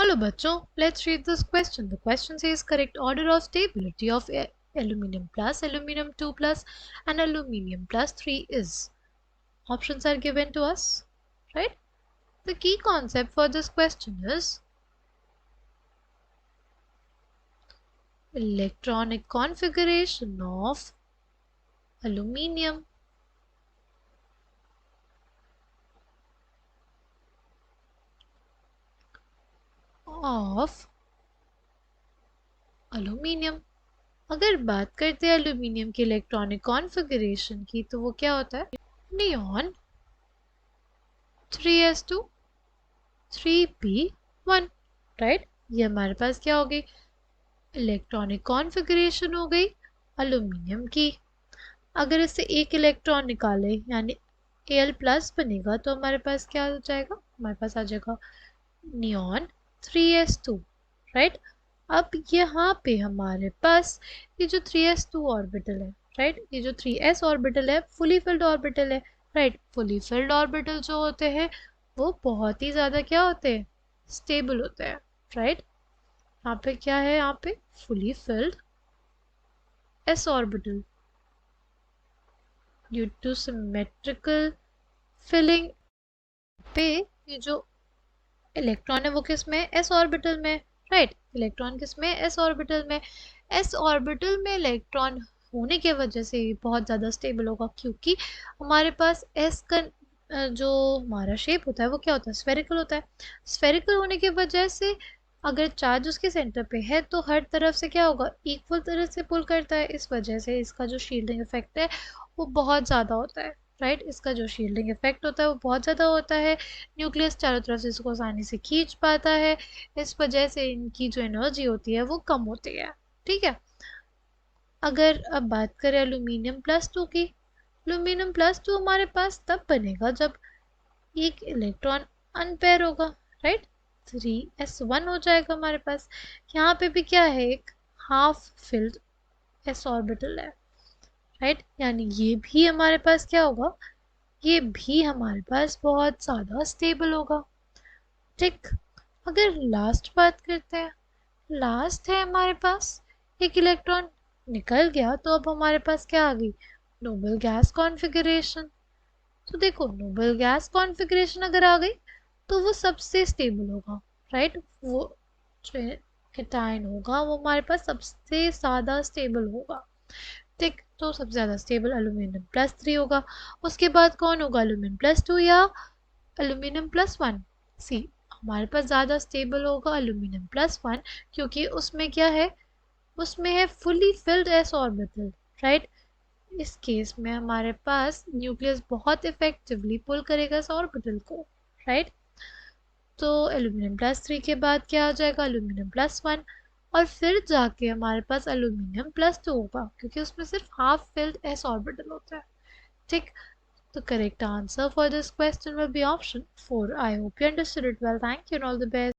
चलो बच्चों, let's read this question. The question says correct order of stability of aluminium plus, aluminium 2 plus and aluminium plus 3 is. Options are given to us, right? The key concept for this question is electronic configuration of aluminium अगर बात करते हैं aluminium के electronic configuration की तो वो क्या होता है? Neon 3s2 3p1, right? ये हमारे पास क्या हो गई? इलेक्ट्रॉनिक कॉन्फ़िगरेशन हो गई एल्यूमिनियम की। अगर इससे एक इलेक्ट्रॉन निकाले यानी Al प्लस बनेगा तो हमारे पास क्या हो जाएगा? हमारे पास आ जाएगा नियॉन 3s2, राइट? अब यहाँ पे हमारे पास ये जो 3s2 ऑर्बिटल है, राइट, ये जो 3s ऑर्बिटल है फुली फिल्ड ऑर्बिटल है, राइट? फुली फिल्ड ऑर्बिटल जो होते हैं वो बहुत ही ज़्यादा क्या होते हैं? स्टेबल होते हैं, राइट? यहाँ पे क्या है? यहाँ पे fully filled s orbital due to symmetrical filling पे ये जो इलेक्ट्रॉन है वो किस में? s ऑर्बिटल में, राइट? इलेक्ट्रॉन किस में? s ऑर्बिटल में। s ऑर्बिटल में इलेक्ट्रॉन होने के वजह से बहुत ज़्यादा स्टेबल होगा, क्योंकि हमारे पास s का जो हमारा शेप होता है वो क्या होता है? स्फेरिकल होता है। स्फेरिकल होने की वजह से अगर चार्ज उसके सेंटर पे है तो हर तरफ से क्या होगा? इक्वल तरह से पुल करता है। इस वजह से इसका जो शील्डिंग इफेक्ट है वो बहुत ज़्यादा होता है, राइट? इसका जो शील्डिंग इफेक्ट होता है वो बहुत ज़्यादा होता है। न्यूक्लियस चारों तरफ से इसको आसानी से खींच पाता है। इस वजह से इनकी जो एनर्जी होती है वो कम होती है, ठीक है? अगर अब बात करें एल्यूमिनियम प्लस 2 की, एल्यूमिनियम प्लस 2 हमारे पास तब बनेगा जब एक इलेक्ट्रॉन अनपेयर होगा, राइट? 3s1 हो जाएगा हमारे पास। यहाँ पे भी क्या है? एक हाफ फिल्ड s ऑर्बिटल है, राइट? यानी ये भी हमारे पास क्या होगा? ये भी हमारे पास बहुत ज़्यादा स्टेबल होगा, ठीक? अगर लास्ट बात करते हैं, लास्ट है हमारे पास एक इलेक्ट्रॉन निकल गया तो अब हमारे पास क्या आ गई? Noble gas configuration. तो देखो, नोबल गैस कॉन्फ़िगरेशन अगर आ गई तो वो सबसे स्टेबल होगा, राइट? वो जो केटायन होगा वो हमारे पास सबसे ज़्यादा स्टेबल होगा, ठीक? तो सबसे ज़्यादा स्टेबल एल्यूमिनियम प्लस 3 होगा। उसके बाद कौन होगा? एल्यूमिनियम प्लस 2 या एल्यूमिनियम प्लस 1? सी, हमारे पास ज़्यादा स्टेबल होगा एल्यूमिनियम प्लस 1, क्योंकि उसमें क्या है? उसमें है fully filled S orbital, right? इस केस में हमारे पास न्यूक्लियस बहुत इफेक्टिवली पुल करेगा इस ऑर्बिटल को, राइट? तो एल्यूमिनियम प्लस 3 के बाद क्या आ जाएगा? एल्यूमिनियम प्लस 1, और फिर जाके हमारे पास एल्यूमिनियम प्लस 2 होगा, क्योंकि उसमें सिर्फ हाफ फिल्ड एस ऑर्बिटल होता है, ठीक? The correct answer for this question will be option 4. I hope you understood it well. Thank you and all the best.